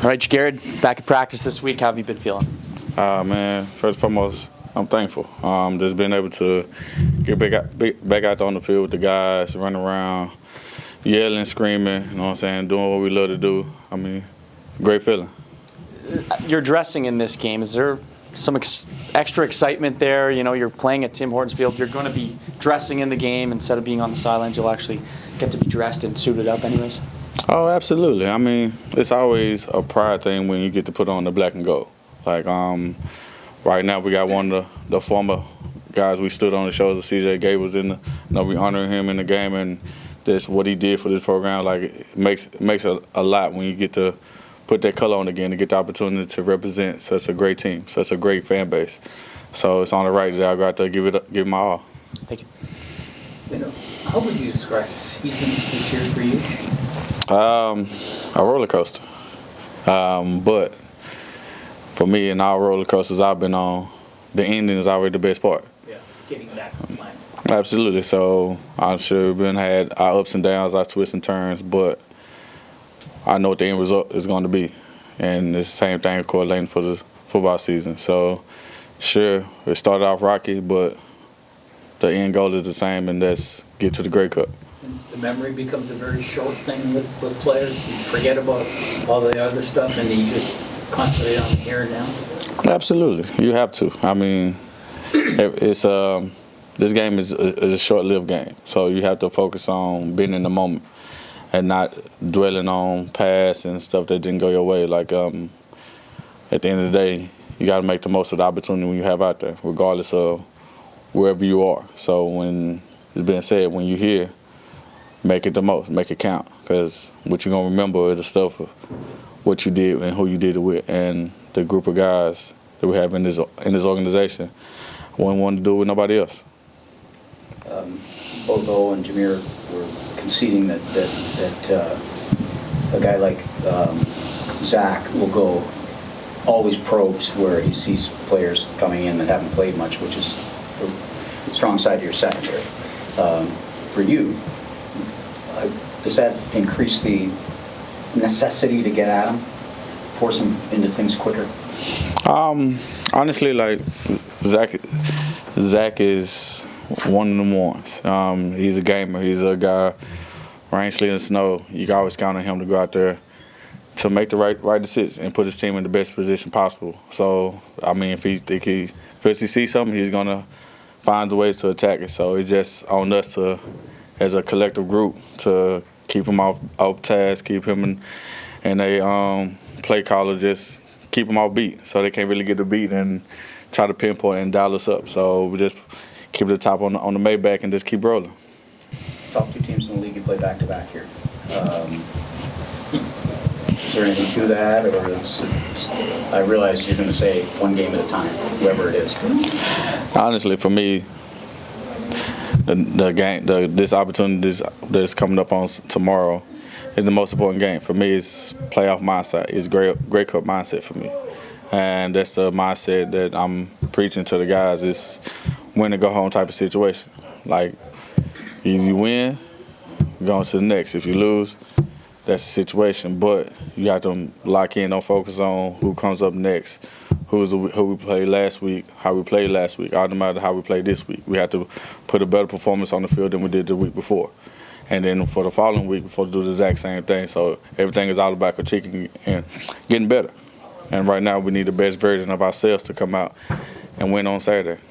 All right, Jared, back at practice this week. How have you been feeling? Man, first and foremost, I'm thankful. Just being able to get back out there on the field with the guys, running around, yelling, screaming, you know what I'm saying, doing what we love to do. I mean, great feeling. You're dressing in this game. Is there some extra excitement there? You know, you're playing at Tim Hortons Field. You're going to be dressing in the game instead of being on the sidelines. You'll actually get to be dressed and suited up anyways? Oh, absolutely. I mean, it's always a pride thing when you get to put on the black and gold. Like, right now we got one of the former guys we stood on the shoulders of C.J. Gables in the, we honoring him in the game, and that's what he did for this program. Like, it makes a lot when you get to put that color on again, to get the opportunity to represent such a great team, such a great fan base. So it's only right that I go out there and give my all. Thank you. How would you describe the season this year for you? A roller coaster. But for me, in all roller coasters I've been on, the ending is always the best part. Yeah, getting back to the line. Absolutely. So I'm sure we've had our ups and downs, our twists and turns, but I know what the end result is going to be. And it's the same thing correlating for the football season. So sure, it started off rocky, but the end goal is the same, and that's get to the Grey Cup. And the memory becomes a very short thing with players. You forget about all the other stuff, and you just concentrate on the here and now. Absolutely, you have to. I mean, it's this game is a short-lived game, so you have to focus on being in the moment and not dwelling on past and stuff that didn't go your way. Like, at the end of the day, you got to make the most of the opportunity when you have out there, regardless of wherever you are. So when it's being said, when you're here, make it the most, make it count, because what you're going to remember is the stuff of what you did and who you did it with, and the group of guys that we have in this organization wouldn't want to do it with nobody else. Both O and Jameer were conceding that a guy like Zach will go always probes where he sees players coming in that haven't played much, which is a strong side of your secondary. For you, does that increase the necessity to get at him, force him into things quicker? Honestly, like, Zach is one of them ones. He's a gamer. He's a guy, rain, sleet, and snow. You can always count on him to go out there to make the right decision and put his team in the best position possible. So, I mean, if he sees something, he's going to find the ways to attack it. So it's just on us to, as a collective group, to keep him off task, keep him in a play caller, just keep him off beat so they can't really get the beat and try to pinpoint and dial us up. So we just keep the top on the Maybach and just keep rolling. Top two teams in the league you play back-to-back here. Is there anything to that, or I realize you're going to say one game at a time, whoever it is. Honestly, for me, this opportunity that's coming up on tomorrow is the most important game. For me, it's playoff mindset. It's Grey Cup mindset for me. And that's the mindset that I'm preaching to the guys. It's win and go home type of situation. Like, if you win, you're going to the next. If you lose, that's the situation. But you have to lock in, don't focus on who comes up next, who we played last week, how we played last week, no matter how we played this week. We have to put a better performance on the field than we did the week before. And then for the following week, we're supposed to do the exact same thing. So everything is all about critiquing and getting better. And right now we need the best version of ourselves to come out and win on Saturday.